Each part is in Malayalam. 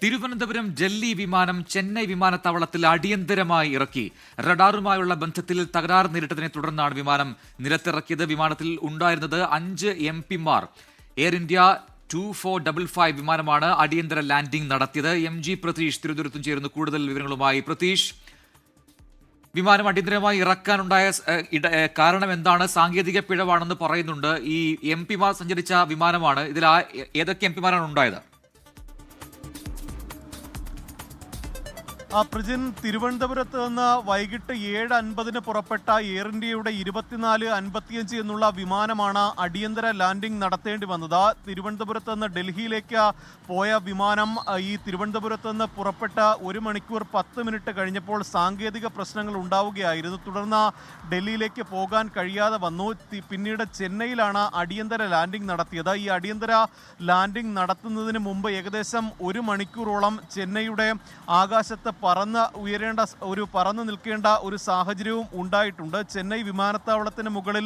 തിരുവനന്തപുരം ഡൽഹി വിമാനം ചെന്നൈ വിമാനത്താവളത്തിൽ അടിയന്തരമായി ഇറക്കി. റഡാറുമായുള്ള ബന്ധത്തിൽ തകരാർ നേരിട്ടതിനെ തുടർന്നാണ് വിമാനം നിലത്തിറക്കിയത്. വിമാനത്തിൽ ഉണ്ടായിരുന്നത് 5 MP-മാർ. എയർ ഇന്ത്യ 2455 വിമാനമാണ് അടിയന്തര ലാൻഡിംഗ് നടത്തിയത്. MG പ്രതീഷ് തിരുവനന്തപുരത്തും ചേരുന്നു കൂടുതൽ വിവരങ്ങളുമായി. പ്രതീഷ്, വിമാനം അടിയന്തരമായി ഇറക്കാനുണ്ടായ കാരണം എന്താണ്? സാങ്കേതിക പിഴവാണെന്ന് പറയുന്നുണ്ട്. ഈ MP-മാർ സഞ്ചരിച്ച വിമാനമാണ്. ഇതിൽ ഏതൊക്കെ MP-മാരാണ് ഉണ്ടായത്? പ്രജിൻ, തിരുവനന്തപുരത്ത് നിന്ന് വൈകിട്ട് 7:50 പുറപ്പെട്ട എയർ ഇന്ത്യയുടെ 2455 എന്നുള്ള വിമാനമാണ് അടിയന്തര ലാൻഡിംഗ് നടത്തേണ്ടി വന്നത്. തിരുവനന്തപുരത്ത് നിന്ന് ഡൽഹിയിലേക്ക് പോയ വിമാനം ഈ തിരുവനന്തപുരത്ത് നിന്ന് പുറപ്പെട്ട 1 മണിക്കൂർ 10 മിനിറ്റ് കഴിഞ്ഞപ്പോൾ സാങ്കേതിക പ്രശ്നങ്ങൾ ഉണ്ടാവുകയായിരുന്നു. തുടർന്ന് ഡൽഹിയിലേക്ക് പോകാൻ കഴിയാതെ വന്നു. പിന്നീട് ചെന്നൈയിലാണ് അടിയന്തര ലാൻഡിംഗ് നടത്തിയത്. ഈ അടിയന്തര ലാൻഡിംഗ് നടത്തുന്നതിന് മുമ്പ് ഏകദേശം 1 മണിക്കൂറോളം ചെന്നൈയുടെ ആകാശത്ത് പറന്ന് നിൽക്കേണ്ട ഒരു സാഹചര്യവും ഉണ്ടായിട്ടുണ്ട്. ചെന്നൈ വിമാനത്താവളത്തിന് മുകളിൽ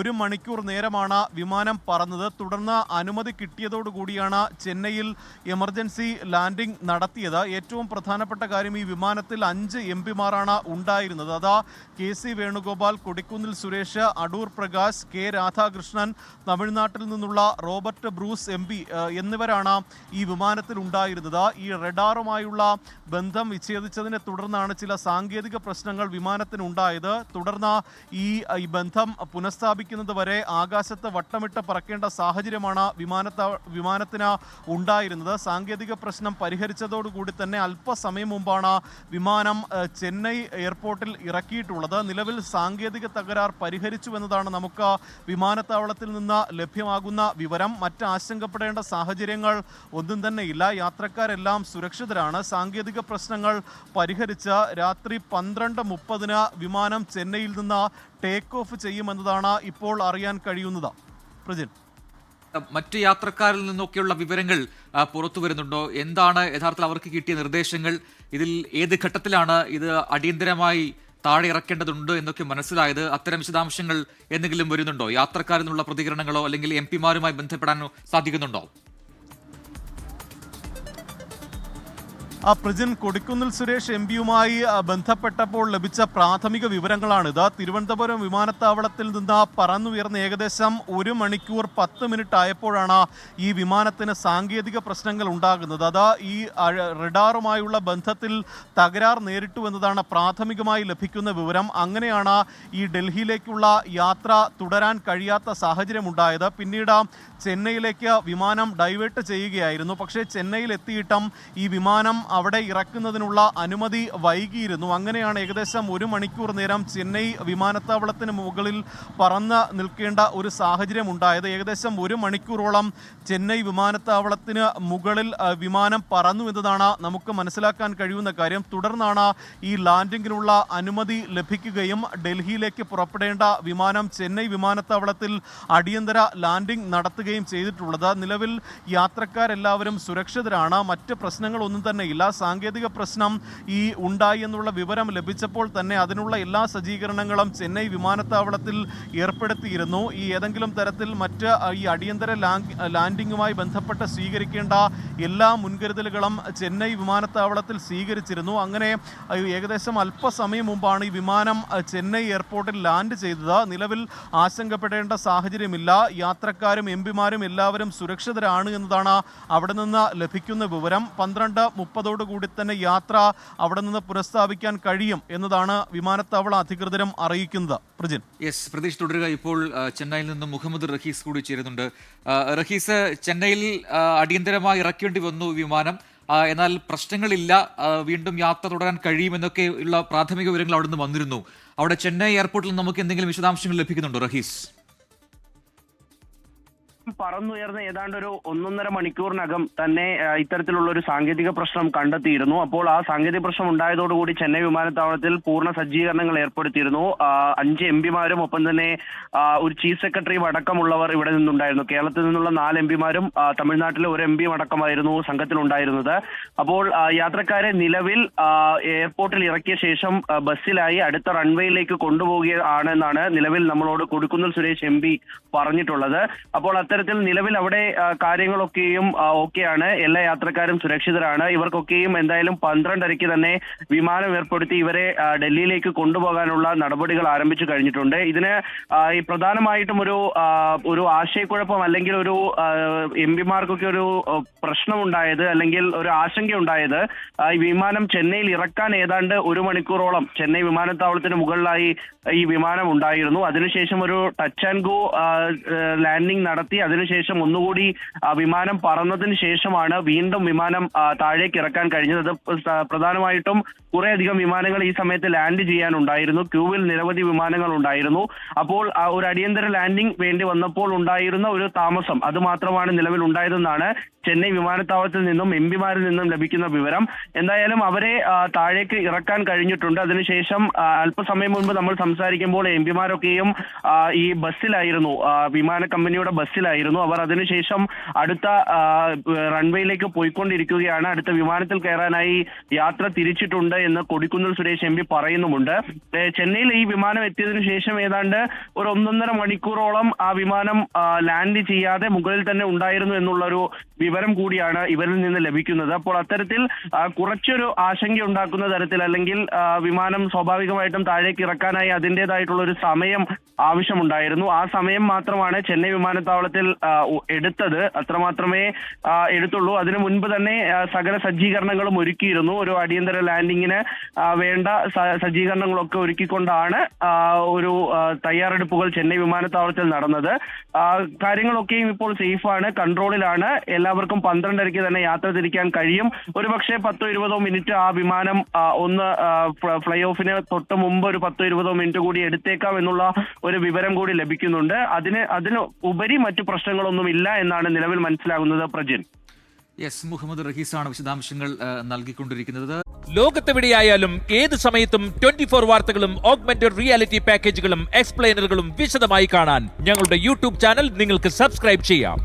1 മണിക്കൂർ നേരമാണ് വിമാനം പറന്നത്. തുടർന്ന് അനുമതി കിട്ടിയതോടുകൂടിയാണ് ചെന്നൈയിൽ എമർജൻസി ലാൻഡിംഗ് നടത്തിയത്. ഏറ്റവും പ്രധാനപ്പെട്ട കാര്യം, ഈ വിമാനത്തിൽ 5 MP-മാരാണ് ഉണ്ടായിരുന്നത്. അതാ KC വേണുഗോപാൽ, കൊടിക്കുന്നിൽ സുരേഷ്, അടൂർ പ്രകാശ്, K രാധാകൃഷ്ണൻ, തമിഴ്നാട്ടിൽ നിന്നുള്ള റോബർട്ട് ബ്രൂസ് MP എന്നിവരാണ് ഈ വിമാനത്തിൽ ഉണ്ടായിരുന്നത്. ഈ റഡാറുമായുള്ള ബന്ധം വിച്ഛേദിച്ചതിനെ തുടർന്നാണ് ചില സാങ്കേതിക പ്രശ്നങ്ങൾ വിമാനത്തിനുണ്ടായത്. തുടർന്ന് ഈ ബന്ധം പുനഃസ്ഥാപിക്കുന്നത് വരെ ആകാശത്ത് വട്ടമിട്ട് പറക്കേണ്ട സാഹചര്യമാണ് വിമാനത്തിന് ഉണ്ടായിരുന്നത്. സാങ്കേതിക പ്രശ്നം പരിഹരിച്ചതോടുകൂടി തന്നെ അല്പസമയം മുമ്പാണ് വിമാനം ചെന്നൈ എയർപോർട്ടിൽ ഇറക്കിയിട്ടുള്ളത്. നിലവിൽ സാങ്കേതിക തകരാർ പരിഹരിച്ചുവെന്നതാണ് നമുക്ക് വിമാനത്താവളത്തിൽ നിന്ന് ലഭ്യമാകുന്ന വിവരം. മറ്റ് ആശങ്കപ്പെടേണ്ട സാഹചര്യങ്ങൾ ഒന്നും തന്നെയില്ല. യാത്രക്കാരെല്ലാം സുരക്ഷിതരാണ്. സാങ്കേതിക പ്രശ്നങ്ങൾ പരിഹരിച്ച് രാത്രി 12:30 വിമാനം ചെന്നൈയിൽ നിന്ന് ടേക്ക് ഓഫ് ചെയ്യുമെന്നതാണ് ഇപ്പോൾ അറിയാൻ കഴിയുന്നത്. പ്രജിൻ, മറ്റ് യാത്രക്കാരിൽ നിന്നൊക്കെയുള്ള വിവരങ്ങൾ പുറത്തു വരുന്നുണ്ടോ? എന്താണ് യഥാർത്ഥത്തിൽ അവർക്ക് കിട്ടിയ നിർദ്ദേശങ്ങൾ? ഇതിൽ ഏത് ഘട്ടത്തിലാണ് ഇത് അടിയന്തരമായി താഴെ ഇറക്കേണ്ടതുണ്ട് എന്നൊക്കെ മനസ്സിലായത്? അത്തരം വിശദാംശങ്ങൾ എന്തെങ്കിലും വരുന്നുണ്ടോ? യാത്രക്കാരിൽ നിന്നുള്ള പ്രതികരണങ്ങളോ അല്ലെങ്കിൽ MP-മാരുമായി ബന്ധപ്പെടാനോ സാധിക്കുന്നുണ്ടോ? പ്രജിൻ, കൊടിക്കുന്നിൽ സുരേഷ് MP-യുമായി ബന്ധപ്പെട്ടപ്പോൾ ലഭിച്ച പ്രാഥമിക വിവരങ്ങളാണിത്. തിരുവനന്തപുരം വിമാനത്താവളത്തിൽ നിന്ന് പറന്നുയർന്ന് ഏകദേശം 1 മണിക്കൂർ 10 മിനിറ്റ് ആയപ്പോഴാണ് ഈ വിമാനത്തിന് സാങ്കേതിക പ്രശ്നങ്ങൾ ഉണ്ടാകുന്നത്. അത് ഈ റഡാറുമായുള്ള ബന്ധത്തിൽ തകരാർ നേരിട്ടു എന്നതാണ് പ്രാഥമികമായി ലഭിക്കുന്ന വിവരം. അങ്ങനെയാണ് ഈ ഡൽഹിയിലേക്കുള്ള യാത്ര തുടരാൻ കഴിയാത്ത സാഹചര്യമുണ്ടായത്. പിന്നീട് ചെന്നൈയിലേക്ക് വിമാനം ഡൈവേർട്ട് ചെയ്യുകയായിരുന്നു. പക്ഷേ ചെന്നൈയിൽ എത്തിയിട്ടും ഈ വിമാനം അവിടെ ഇറക്കുന്നതിനുള്ള അനുമതി വൈകിയിരുന്നു. അങ്ങനെയാണ് ഏകദേശം 1 മണിക്കൂർ നേരം ചെന്നൈ വിമാനത്താവളത്തിന് മുകളിൽ പറന്ന് നിൽക്കേണ്ട ഒരു സാഹചര്യം ഉണ്ടായത്. ഏകദേശം 1 മണിക്കൂറോളം ചെന്നൈ വിമാനത്താവളത്തിന് മുകളിൽ വിമാനം പറന്നു എന്നതാണ് നമുക്ക് മനസ്സിലാക്കാൻ കഴിയുന്ന കാര്യം. തുടർന്നാണ് ഈ ലാൻഡിങ്ങിനുള്ള അനുമതി ലഭിക്കുകയും ഡൽഹിയിലേക്ക് പുറപ്പെടേണ്ട വിമാനം ചെന്നൈ വിമാനത്താവളത്തിൽ അടിയന്തര ലാൻഡിംഗ് നടത്തുകയും ചെയ്തിട്ടുള്ളത്. നിലവിൽ യാത്രക്കാരെല്ലാവരും സുരക്ഷിതരാണ്. മറ്റ് പ്രശ്നങ്ങളൊന്നും തന്നെയില്ല. സാങ്കേതിക പ്രശ്നം ഉണ്ടായി എന്നുള്ള വിവരം ലഭിച്ചപ്പോൾ തന്നെ അതിനുള്ള എല്ലാ സജ്ജീകരണങ്ങളും ചെന്നൈ വിമാനത്താവളത്തിൽ ഏർപ്പെടുത്തിയിരുന്നു. ഏതെങ്കിലും തരത്തിൽ മറ്റ് ഈ അടിയന്തര ലാൻഡിങ്ങുമായി ബന്ധപ്പെട്ട് സ്വീകരിക്കേണ്ട എല്ലാ മുൻകരുതലുകളും ചെന്നൈ വിമാനത്താവളത്തിൽ സ്വീകരിച്ചിരുന്നു. അങ്ങനെ ഏകദേശം അല്പസമയം മുമ്പാണ് ഈ വിമാനം ചെന്നൈ എയർപോർട്ടിൽ ലാൻഡ് ചെയ്തത്. നിലവിൽ ആശങ്കപ്പെടേണ്ട സാഹചര്യമില്ല. യാത്രക്കാരും MP-മാരും എല്ലാവരും സുരക്ഷിതരാണ് എന്നതാണ് അവിടെ നിന്ന് ലഭിക്കുന്ന വിവരം. 12:30 തന്നെ യാത്ര അവിടെ നിന്ന് പുനഃസ്ഥാപിക്കാൻ കഴിയും എന്നതാണ് വിമാനത്താവള അധികൃതരും അറിയിക്കുന്നത്. പ്രജിൻ, യെസ്, പ്രതീഷ് തുടരുക. ഇപ്പോൾ ചെന്നൈയിൽ നിന്നും മുഹമ്മദ് റഹീസ് കൂടി ചേരുന്നുണ്ട്. റഹീസ്, ചെന്നൈയിൽ അടിയന്തരമായി ഇറക്കേണ്ടി വന്നു വിമാനം, എന്നാൽ പ്രശ്നങ്ങളില്ല, വീണ്ടും യാത്ര തുടരാൻ കഴിയുമെന്നൊക്കെ ഉള്ള പ്രാഥമിക വിവരങ്ങൾ അവിടെ നിന്ന് വന്നിരുന്നു. അവിടെ ചെന്നൈ എയർപോർട്ടിൽ നമുക്ക് എന്തെങ്കിലും വിശദാംശങ്ങൾ ലഭിക്കുന്നുണ്ടോ റഹീസ്? പറന്നുയർന്ന ഏതാണ്ട് ഒരു 1.5 മണിക്കൂറിനകം തന്നെ ഇത്തരത്തിലുള്ള ഒരു സാങ്കേതിക പ്രശ്നം കണ്ടെത്തിയിരുന്നു. അപ്പോൾ ആ സാങ്കേതിക പ്രശ്നം ഉണ്ടായതോടുകൂടി ചെന്നൈ വിമാനത്താവളത്തിൽ പൂർണ്ണ സജ്ജീകരണങ്ങൾ ഏർപ്പെടുത്തിയിരുന്നു. 5 MP-മാരും ഒപ്പം തന്നെ ഒരു ചീഫ് സെക്രട്ടറിയും അടക്കമുള്ളവർ ഇവിടെ നിന്നുണ്ടായിരുന്നു. കേരളത്തിൽ നിന്നുള്ള 4 MP-മാരും തമിഴ്നാട്ടിലെ 1 MP അടക്കമായിരുന്നു സംഘത്തിലുണ്ടായിരുന്നത്. അപ്പോൾ യാത്രക്കാരെ നിലവിൽ എയർപോർട്ടിൽ ഇറക്കിയ ശേഷം ബസ്സിലായി അടുത്ത റൺവേയിലേക്ക് കൊണ്ടുപോവുകയാണെന്നാണ് നിലവിൽ നമ്മളോട് കൊടിക്കുന്നിൽ സുരേഷ് MP പറഞ്ഞിട്ടുള്ളത്. അപ്പോൾ അത്തരത്തിൽ നിലവിൽ അവിടെ കാര്യങ്ങളൊക്കെയും ഓക്കെയാണ്. എല്ലാ യാത്രക്കാരും സുരക്ഷിതരാണ്. ഇവർക്കൊക്കെയും എന്തായാലും 12:30 തന്നെ വിമാനം ഏർപ്പെടുത്തി ഇവരെ ഡൽഹിയിലേക്ക് കൊണ്ടുപോകാനുള്ള നടപടികൾ ആരംഭിച്ചു കഴിഞ്ഞിട്ടുണ്ട്. ഇതിന് ഈ പ്രധാനമായിട്ടും ഒരു ആശയക്കുഴപ്പം അല്ലെങ്കിൽ ഒരു എംപിമാർക്കൊക്കെ ഒരു പ്രശ്നമുണ്ടായത് അല്ലെങ്കിൽ ഒരു ആശങ്കയുണ്ടായത് ഈ വിമാനം ചെന്നൈയിൽ ഇറക്കാൻ ഏതാണ്ട് 1 മണിക്കൂറോളം ചെന്നൈ വിമാനത്താവളത്തിന് മുകളിലായി ഈ വിമാനം ഉണ്ടായിരുന്നു. അതിനുശേഷം ഒരു ടച്ച് ആൻഡ് ഗോ ലാൻഡിംഗ് നടത്തി അതിനുശേഷം ഒന്നുകൂടി വിമാനം പറന്നതിന് ശേഷമാണ് വീണ്ടും വിമാനം താഴേക്ക് ഇറക്കാൻ കഴിഞ്ഞത്. പ്രധാനമായിട്ടും കുറേയധികം വിമാനങ്ങൾ ഈ സമയത്ത് ലാൻഡ് ചെയ്യാനുണ്ടായിരുന്നു. ക്യൂവിൽ നിരവധി വിമാനങ്ങൾ ഉണ്ടായിരുന്നു. അപ്പോൾ ഒരു അടിയന്തര ലാൻഡിംഗ് വേണ്ടി വന്നപ്പോൾ ഉണ്ടായിരുന്ന ഒരു താമസം അത് മാത്രമാണ് നിലവിൽ ഉണ്ടായതെന്നാണ് ചെന്നൈ വിമാനത്താവളത്തിൽ നിന്നും എംപിമാരിൽ നിന്നും ലഭിക്കുന്ന വിവരം. എന്തായാലും അവരെ താഴേക്ക് ഇറക്കാൻ കഴിഞ്ഞിട്ടുണ്ട്. അതിനുശേഷം അല്പസമയം മുൻപ് നമ്മൾ സംസാരിക്കുമ്പോൾ എംപിമാരൊക്കെയും ഈ ബസ്സിലായിരുന്നു, വിമാന കമ്പനിയുടെ ബസ്സിലായിരുന്നു. അവർ അതിനുശേഷം അടുത്ത റൺവേയിലേക്ക് പോയിക്കൊണ്ടിരിക്കുകയാണ്. അടുത്ത വിമാനത്തിൽ കയറാനായി യാത്ര തിരിച്ചിട്ടുണ്ട് എന്ന് കൊടിക്കുന്നിൽ സുരേഷ് എംപി പറയുന്നുമുണ്ട്. ചെന്നൈയിൽ ഈ വിമാനം എത്തിയതിനു ശേഷം ഏതാണ്ട് ഒരു 1.5 മണിക്കൂറോളം ആ വിമാനം ലാൻഡ് ചെയ്യാതെ മുകളിൽ തന്നെ ഉണ്ടായിരുന്നു എന്നുള്ളൊരു വിവരം കൂടിയാണ് ഇവരിൽ നിന്ന് ലഭിക്കുന്നത്. അപ്പോൾ അത്തരത്തിൽ കുറച്ചൊരു ആശങ്ക ഉണ്ടാക്കുന്ന തരത്തിൽ അല്ലെങ്കിൽ വിമാനം സ്വാഭാവികമായിട്ടും താഴേക്ക് ഇറക്കാനായി അതിൻ്റെതായിട്ടുള്ള ഒരു സമയം ആവശ്യമുണ്ടായിരുന്നു. ആ സമയം മാത്രമാണ് ചെന്നൈ വിമാനത്താവളത്തിൽ എടുത്തത്. അത്രമാത്രമേ എടുത്തുള്ളൂ. അതിനു മുൻപ് തന്നെ സകല സജ്ജീകരണങ്ങളും ഒരുക്കിയിരുന്നു. ഒരു അടിയന്തര ലാൻഡിങ്ങിന് വേണ്ട സജ്ജീകരണങ്ങളൊക്കെ ഒരുക്കിക്കൊണ്ടാണ് ഒരു തയ്യാറെടുപ്പുകൾ ചെന്നൈ വിമാനത്താവളത്തിൽ നടന്നത്. കാര്യങ്ങളൊക്കെയും ഇപ്പോൾ സേഫാണ്, കൺട്രോളിലാണ്. എല്ലാവർക്കും 12:30 തന്നെ യാത്ര തിരിക്കാൻ കഴിയും. ഒരുപക്ഷെ 10-20 മിനിറ്റ് ആ വിമാനം ഒന്ന് ഫ്ലൈ ഓഫിന് തൊട്ട് മുമ്പ് ഒരു 10-20 മിനിറ്റ് കൂടി എടുത്തേക്കാം എന്നുള്ള ഒരു വിവരം കൂടി ലഭിക്കുന്നുണ്ട്. അതിന് ഉപരി മറ്റു പ്രശ്നങ്ങളൊന്നുമില്ല എന്നാണ് നിലവിൽ മനസ്സിലാകുന്നത്. പ്രജിൻ. യെസ്, മുഹമ്മദ് റഹീസാണ് വിശദാംശങ്ങൾ നൽകിക്കൊണ്ടിരിക്കുന്നത്. ലോകത്തെവിടെയായാലും ഏത് സമയത്തും 24 വാർത്തകളും ഓഗ്മെന്റഡ് റിയാലിറ്റി പാക്കേജുകളും എക്സ്പ്ലെയിനറുകളും വിശദമായി കാണാൻ ഞങ്ങളുടെ യൂട്യൂബ് ചാനൽ നിങ്ങൾക്ക് സബ്സ്ക്രൈബ് ചെയ്യാം.